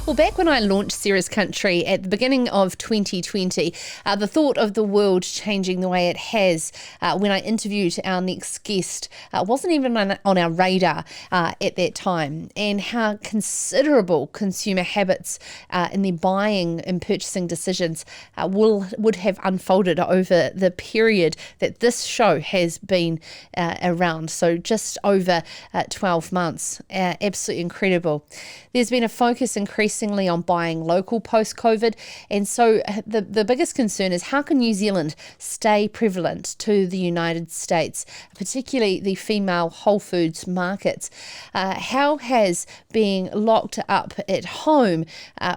Well, back when I launched Sarah's Country at the beginning of 2020, the thought of the world changing the way it has when I interviewed our next guest wasn't even on our radar at that time, and how considerable consumer habits in their buying and purchasing decisions would have unfolded over the period that this show has been around. So just over 12 months. Absolutely incredible. There's been a focus increasingly on buying local post-COVID, and so the biggest concern is how can New Zealand stay prevalent to the United States, particularly the female Whole Foods markets. How has being locked up at home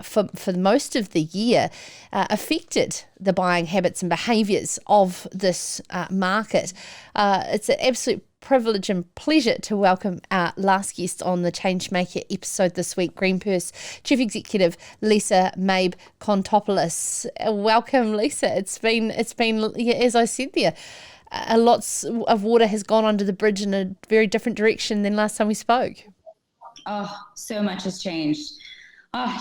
for most of the year affected the buying habits and behaviours of this market? It's an absolute privilege and pleasure to welcome our last guest on the Changemaker episode this week, Greenpurse Chief Executive Lisa Mabe-Konstantopoulos. Welcome, Lisa. It's been as I said there, lots of water has gone under the bridge in a very different direction than last time we spoke. Oh, so much has changed.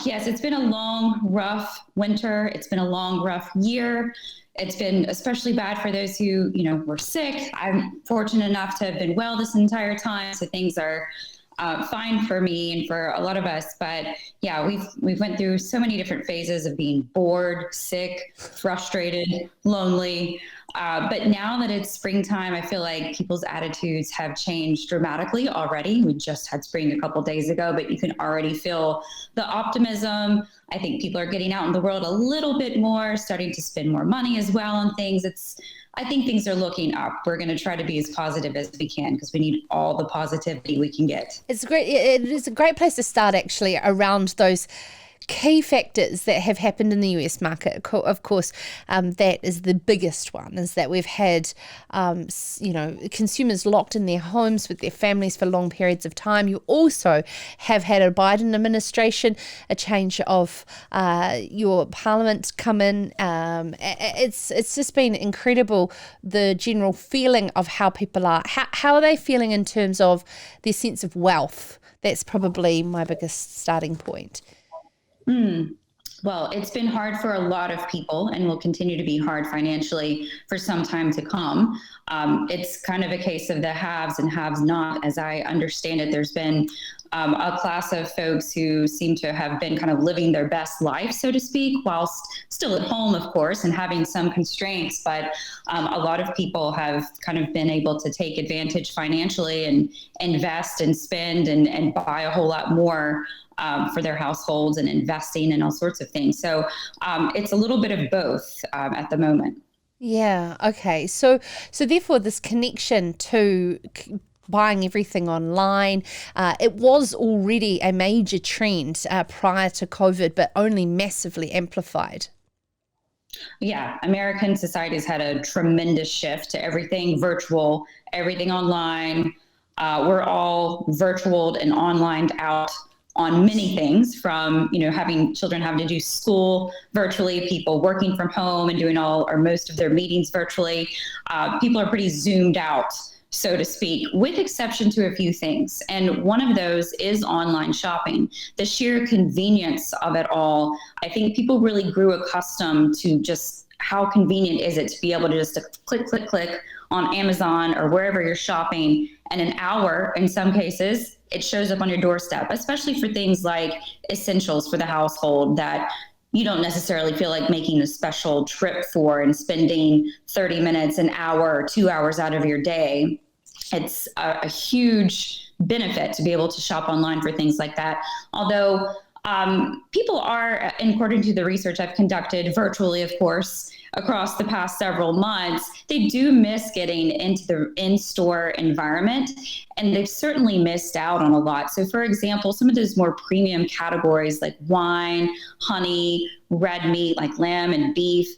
Yes, it's been a long, rough winter. It's been a long, rough year. It's been especially bad for those who, were sick. I'm fortunate enough to have been well this entire time, so things are fine for me and for a lot of us. But yeah, we've went through so many different phases of being bored, sick, frustrated, lonely. But now that it's springtime, I feel like people's attitudes have changed dramatically already. We just had spring a couple days ago, but you can already feel the optimism. I think people are getting out in the world a little bit more, starting to spend more money as well on things. I think things are looking up. We're going to try to be as positive as we can because we need all the positivity we can get. It's great. It is a great place to start, actually, around those key factors that have happened in the US market. Of course, that is the biggest one, is that we've had, consumers locked in their homes with their families for long periods of time. You also have had a Biden administration, a change of your parliament come in. It's just been incredible, the general feeling of how people are. How are they feeling in terms of their sense of wealth? That's probably my biggest starting point. Well, it's been hard for a lot of people and will continue to be hard financially for some time to come. It's kind of a case of the haves and haves not. As I understand it, there's been a class of folks who seem to have been kind of living their best life, so to speak, whilst still at home, of course, and having some constraints. But a lot of people have kind of been able to take advantage financially and invest and spend and buy a whole lot more for their households and investing and all sorts of things. So it's a little bit of both at the moment. Yeah. Okay. So therefore this connection to buying everything online, it was already a major trend prior to COVID, but only massively amplified. Yeah, American society has had a tremendous shift to everything virtual, everything online. We're all virtualed and onlined out on many things, from having children having to do school virtually, people working from home and doing all or most of their meetings virtually. People are pretty zoomed out, so to speak, with exception to a few things. And one of those is online shopping. The sheer convenience of it all. I think people really grew accustomed to just how convenient is it to be able to just click on Amazon or wherever you're shopping, and an hour in some cases it shows up on your doorstep, especially for things like essentials for the household that you don't necessarily feel like making a special trip for and spending 30 minutes, an hour, 2 hours out of your day. It's a huge benefit to be able to shop online for things like that. Although people are, according to the research I've conducted virtually, of course, across the past several months, they do miss getting into the in-store environment, and they've certainly missed out on a lot. So for example, some of those more premium categories like wine, honey, red meat like lamb and beef,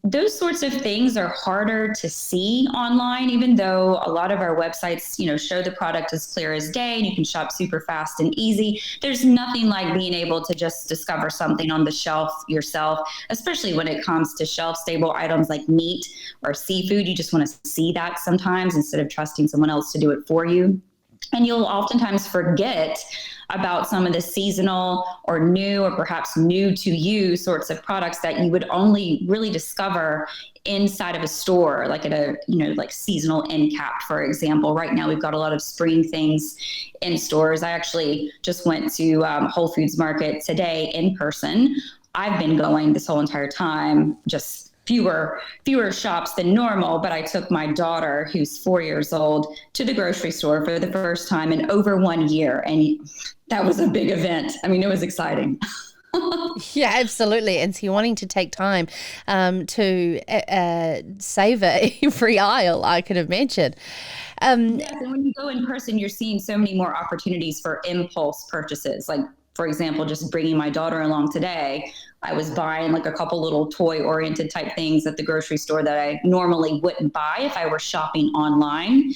those sorts of things are harder to see online, even though a lot of our websites, show the product as clear as day and you can shop super fast and easy. There's nothing like being able to just discover something on the shelf yourself, especially when it comes to shelf-stable items like meat or seafood. You just want to see that sometimes instead of trusting someone else to do it for you. And you'll oftentimes forget about some of the seasonal or new or perhaps new to you sorts of products that you would only really discover inside of a store, like at a, like seasonal end cap, for example. Right now, we've got a lot of spring things in stores. I actually just went to Whole Foods Market today in person. I've been going this whole entire time, just fewer shops than normal, but I took my daughter, who's 4 years old, to the grocery store for the first time in over 1 year. And that was a big event. I mean, it was exciting. Yeah, absolutely. And so you're wanting to take time to savor every aisle, I can imagine. Yes, and when you go in person, you're seeing so many more opportunities for impulse purchases. Like, for example, just bringing my daughter along today, I was buying like a couple little toy oriented type things at the grocery store that I normally wouldn't buy if I were shopping online.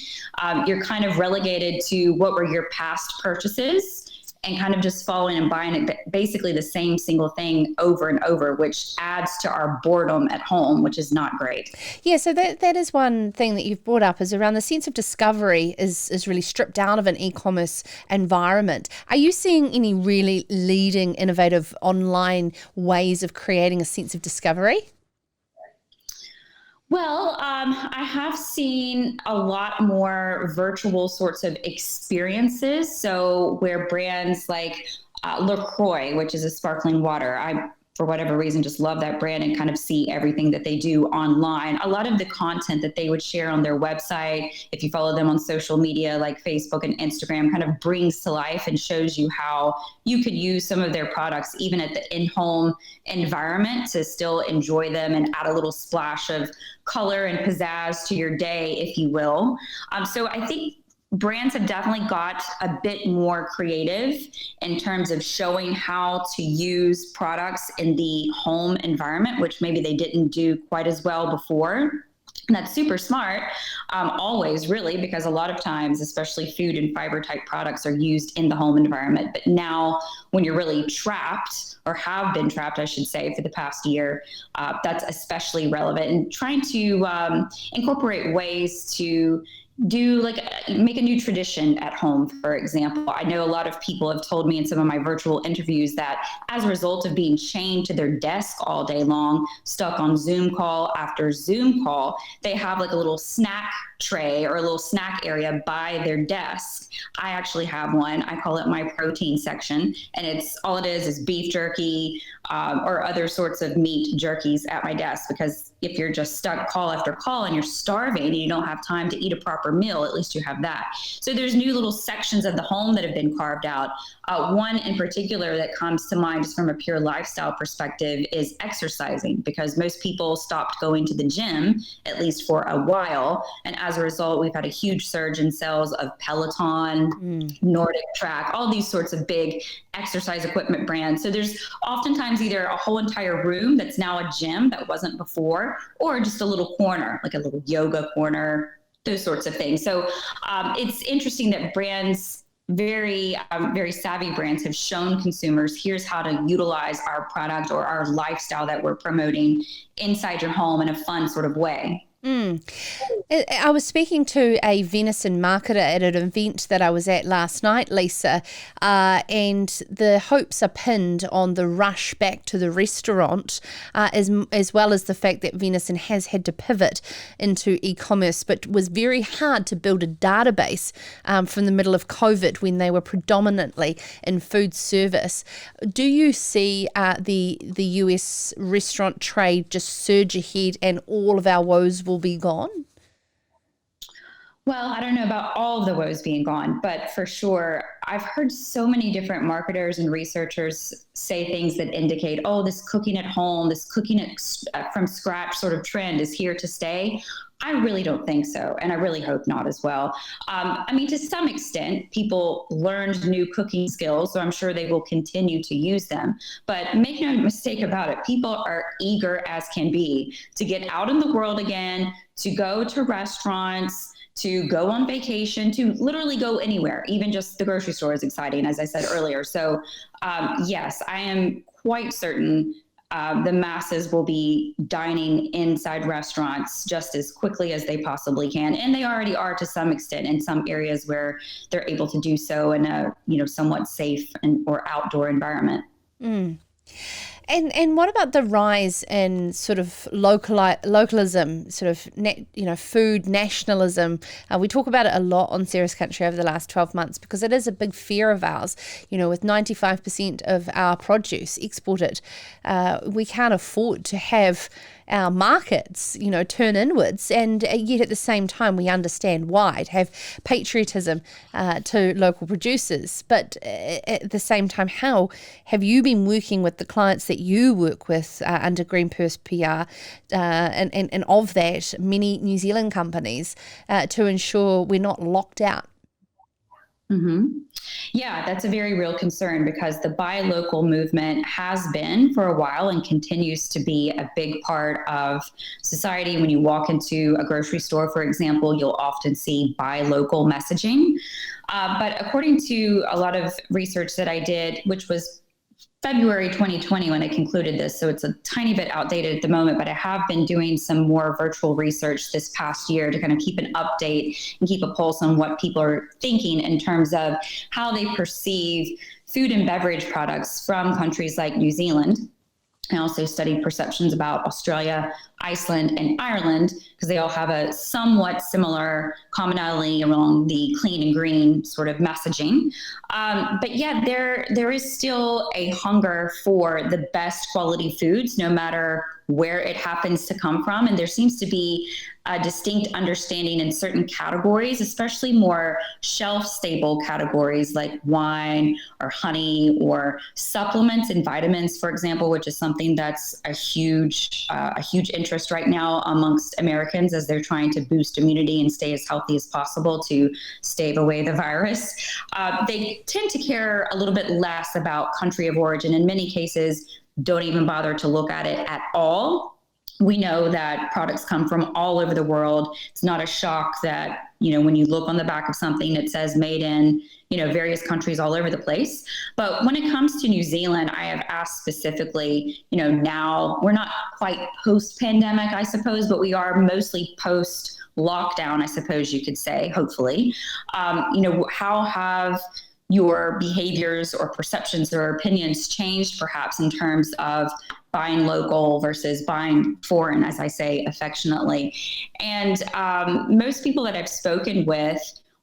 You're kind of relegated to what were your past purchases and kind of just following and buying it, basically the same single thing over and over, which adds to our boredom at home, which is not great. Yeah, so that is one thing that you've brought up, is around the sense of discovery is really stripped out of an e-commerce environment. Are you seeing any really leading innovative online ways of creating a sense of discovery? Well, I have seen a lot more virtual sorts of experiences. So, where brands like LaCroix, which is a sparkling water, for whatever reason, just love that brand and kind of see everything that they do online. A lot of the content that they would share on their website, if you follow them on social media like Facebook and Instagram, kind of brings to life and shows you how you could use some of their products even at the in-home environment to still enjoy them and add a little splash of color and pizzazz to your day, if you will. So I think brands have definitely got a bit more creative in terms of showing how to use products in the home environment, which maybe they didn't do quite as well before. And that's super smart, always, really, because a lot of times, especially food and fiber type products are used in the home environment. But now, when you're really trapped, or have been trapped, I should say, for the past year, that's especially relevant. And trying to incorporate ways to make a new tradition at home, for example. I know a lot of people have told me in some of my virtual interviews that as a result of being chained to their desk all day long, stuck on Zoom call after Zoom call, they have like a little snack tray or a little snack area by their desk. I actually have one. I call it my protein section, and it's all it is beef jerky or other sorts of meat jerkies at my desk, because if you're just stuck call after call and you're starving and you don't have time to eat a proper meal, at least you have that. So there's new little sections of the home that have been carved out. One in particular that comes to mind just from a pure lifestyle perspective is exercising, because most people stopped going to the gym, at least for a while. And as a result, we've had a huge surge in sales of Peloton, Nordic Track, all these sorts of big exercise equipment brands. So there's oftentimes either a whole entire room that's now a gym that wasn't before, or just a little corner, like a little yoga corner, those sorts of things. So it's interesting that brands, very savvy brands, have shown consumers, here's how to utilize our product or our lifestyle that we're promoting inside your home in a fun sort of way. I was speaking to a venison marketer at an event that I was at last night, Lisa, and the hopes are pinned on the rush back to the restaurant, as well as the fact that venison has had to pivot into e-commerce, but was very hard to build a database from the middle of COVID when they were predominantly in food service. Do you see the US restaurant trade just surge ahead and all of our woes will be gone? Well, I don't know about all of the woes being gone, but for sure, I've heard so many different marketers and researchers say things that indicate, oh, this cooking at home, this cooking from scratch sort of trend is here to stay. I really don't think so. And I really hope not as well. I mean, to some extent, people learned new cooking skills, so I'm sure they will continue to use them. But make no mistake about it, people are eager as can be to get out in the world again, to go to restaurants, to go on vacation, to literally go anywhere. Even just the grocery store is exciting, as I said earlier. So yes, I am quite certain the masses will be dining inside restaurants just as quickly as they possibly can. And they already are to some extent in some areas where they're able to do so in a, somewhat safe or outdoor environment. Mm. And what about the rise in sort of localism, sort of food nationalism? We talk about it a lot on Serious Country over the last 12 months because it is a big fear of ours. With 95% of our produce exported, we can't afford to have our markets, turn inwards, and yet at the same time we understand why, to have patriotism to local producers. But at the same time, how have you been working with the clients that you work with under Green Purse PR, and of that, many New Zealand companies, to ensure we're not locked out? Mm-hmm. Yeah, that's a very real concern because the buy local movement has been for a while and continues to be a big part of society. When you walk into a grocery store, for example, you'll often see buy local messaging. But according to a lot of research that I did, which was February 2020 when I concluded this, so it's a tiny bit outdated at the moment, but I have been doing some more virtual research this past year to kind of keep an update and keep a pulse on what people are thinking in terms of how they perceive food and beverage products from countries like New Zealand. I also studied perceptions about Australia, Iceland, and Ireland because they all have a somewhat similar commonality along the clean and green sort of messaging. But yeah, there is still a hunger for the best quality foods, no matter where it happens to come from. And there seems to be a distinct understanding in certain categories, especially more shelf-stable categories like wine or honey or supplements and vitamins, for example, which is something that's a huge interest right now amongst Americans as they're trying to boost immunity and stay as healthy as possible to stave away the virus. They tend to care a little bit less about country of origin. In many cases, don't even bother to look at it at all. We know that products come from all over the world. It's not a shock that, when you look on the back of something, it says made in, various countries all over the place. But when it comes to New Zealand, I have asked specifically, now we're not quite post-pandemic, I suppose, but we are mostly post-lockdown, I suppose you could say, hopefully. How have your behaviors or perceptions or opinions changed perhaps in terms of buying local versus buying foreign, as I say affectionately? And most people that I've spoken with,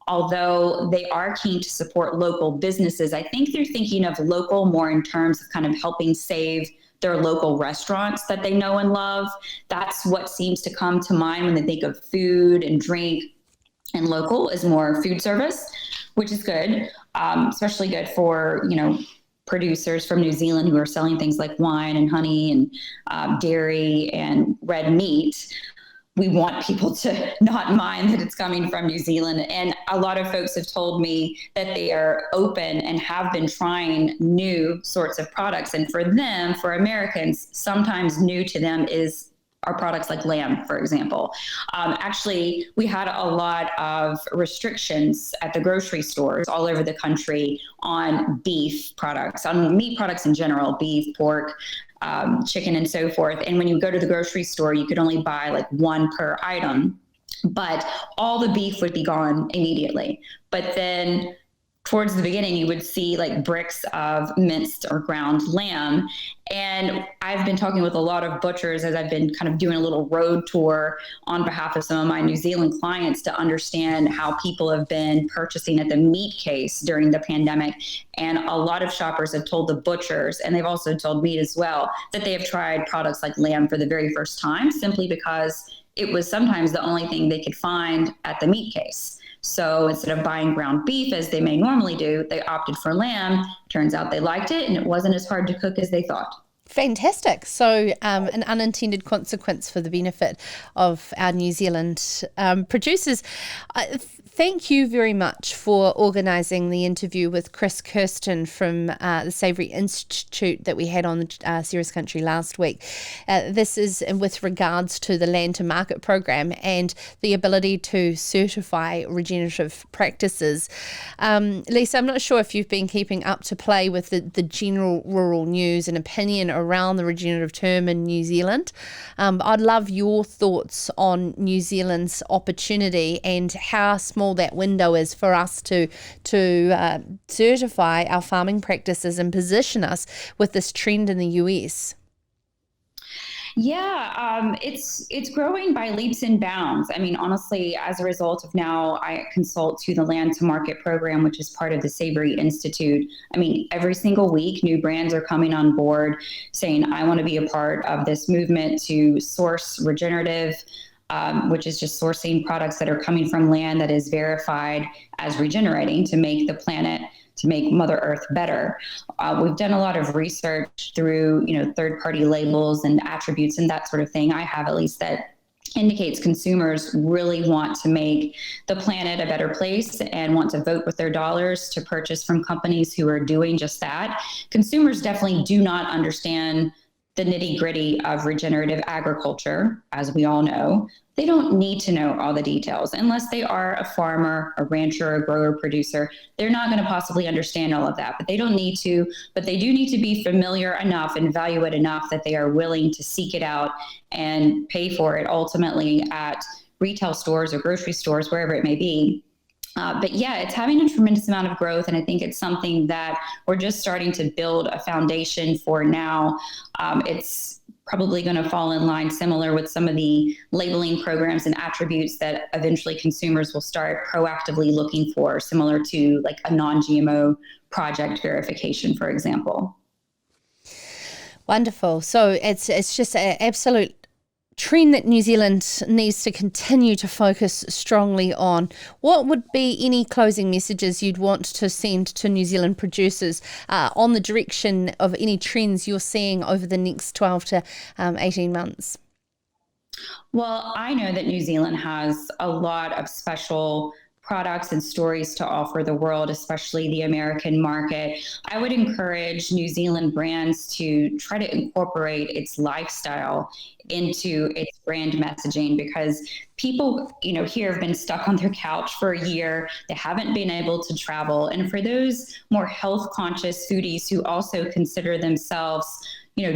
although they are keen to support local businesses, I think they're thinking of local more in terms of kind of helping save their local restaurants that they know and love. That's what seems to come to mind when they think of food and drink, and local is more food service, which is good, especially good for, producers from New Zealand who are selling things like wine and honey and dairy and red meat. We want people to not mind that it's coming from New Zealand. And a lot of folks have told me that they are open and have been trying new sorts of products. And for them, for Americans, sometimes new to them are products like lamb, for example. Actually, we had a lot of restrictions at the grocery stores all over the country on beef products, on meat products in general, beef, pork, chicken, and so forth. And when you go to the grocery store, you could only buy like one per item, but all the beef would be gone immediately. But then towards the beginning, you would see like bricks of minced or ground lamb. And I've been talking with a lot of butchers as I've been kind of doing a little road tour on behalf of some of my New Zealand clients to understand how people have been purchasing at the meat case during the pandemic. And a lot of shoppers have told the butchers, and they've also told me as well, that they have tried products like lamb for the very first time simply because it was sometimes the only thing they could find at the meat case. So instead of buying ground beef as they may normally do, they opted for lamb. Turns out they liked it and it wasn't as hard to cook as they thought. Fantastic. So an unintended consequence for the benefit of our New Zealand producers. Thank you very much for organising the interview with Chris Kirsten from the Savoury Institute that we had on Serious Country last week. This is with regards to the Land to Market program and the ability to certify regenerative practices. Lisa, I'm not sure if you've been keeping up to play with the general rural news and opinion around the regenerative term in New Zealand. I'd love your thoughts on New Zealand's opportunity and how small that window is for us to certify our farming practices and position us with this trend in the US. Yeah, it's growing by leaps and bounds. I mean, honestly, as a result of now, I consult to the Land to Market program, which is part of the Savory Institute. I mean, every single week, new brands are coming on board saying, I want to be a part of this movement to source regenerative, which is just sourcing products that are coming from land that is verified as regenerating to make the planet, to make Mother Earth better. We've done a lot of research through, third-party labels and attributes and that sort of thing. I have, at least, that indicates consumers really want to make the planet a better place and want to vote with their dollars to purchase from companies who are doing just that. Consumers definitely do not understand the nitty-gritty of regenerative agriculture, as we all know. They don't need to know all the details unless they are a farmer, a rancher, a grower, producer. They're not going to possibly understand all of that, but they don't need to. But they do need to be familiar enough and value it enough that they are willing to seek it out and pay for it ultimately at retail stores or grocery stores, wherever it may be. But yeah, it's having a tremendous amount of growth, and I think it's something that we're just starting to build a foundation for now. It's probably going to fall in line similar with some of the labeling programs and attributes that eventually consumers will start proactively looking for, similar to like a non-GMO project verification, for example. Wonderful. So it's just an absolute trend that New Zealand needs to continue to focus strongly on. What would be any closing messages you'd want to send to New Zealand producers on the direction of any trends you're seeing over the next 12 to 18 months? Well, I know that New Zealand has a lot of special products and stories to offer the world, especially the American market. I would encourage New Zealand brands to try to incorporate its lifestyle into its brand messaging, because people, here have been stuck on their couch for a year. They haven't been able to travel. And for those more health conscious foodies who also consider themselves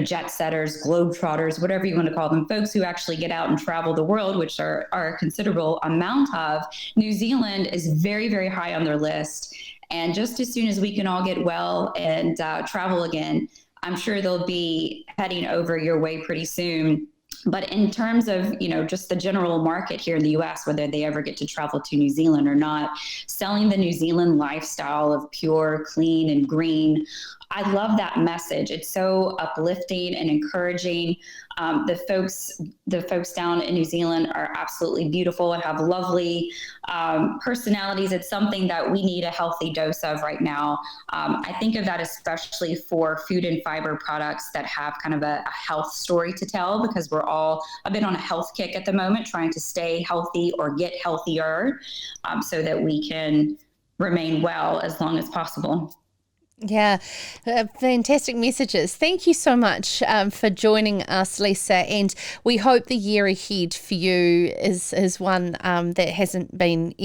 jet setters, globetrotters, whatever you want to call them, folks who actually get out and travel the world, which are a considerable amount of, New Zealand is very, very high on their list. And just as soon as we can all get well and travel again, I'm sure they'll be heading over your way pretty soon. But in terms of, just the general market here in the US, whether they ever get to travel to New Zealand or not, selling the New Zealand lifestyle of pure, clean, and green, I love that message. It's so uplifting and encouraging. The folks down in New Zealand are absolutely beautiful and have lovely personalities. It's something that we need a healthy dose of right now. I think of that especially for food and fiber products that have kind of a health story to tell, because we're all a bit on a health kick at the moment, trying to stay healthy or get healthier so that we can remain well as long as possible. Yeah, fantastic messages. Thank you so much for joining us, Lisa, and we hope the year ahead for you is one that hasn't been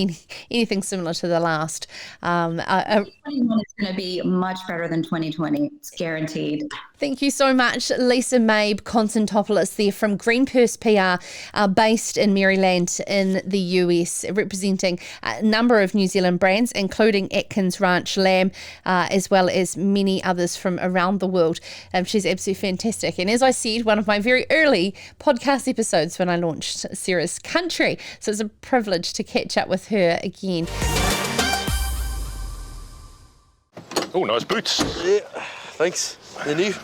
anything similar to the last. 2021 is going to be much better than 2020. It's guaranteed. Thank you so much, Lisa Mabe-Konstantopoulos there from Green Purse PR, based in Maryland in the US, representing a number of New Zealand brands, including Atkins Ranch Lamb, as well as many others from around the world. She's absolutely fantastic. And as I said, one of my very early podcast episodes when I launched Sarah's Country. So it's a privilege to catch up with her again. Oh, nice boots. Yeah, thanks. They're new.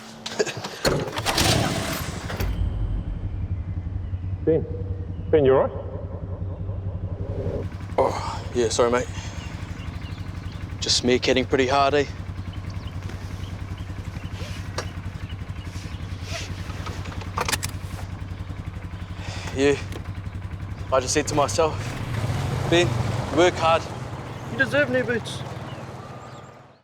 Ben, you alright? Oh, yeah, sorry, mate. Just meerkatting pretty hard, eh? Yeah, I just said to myself, Ben, work hard. You deserve new boots.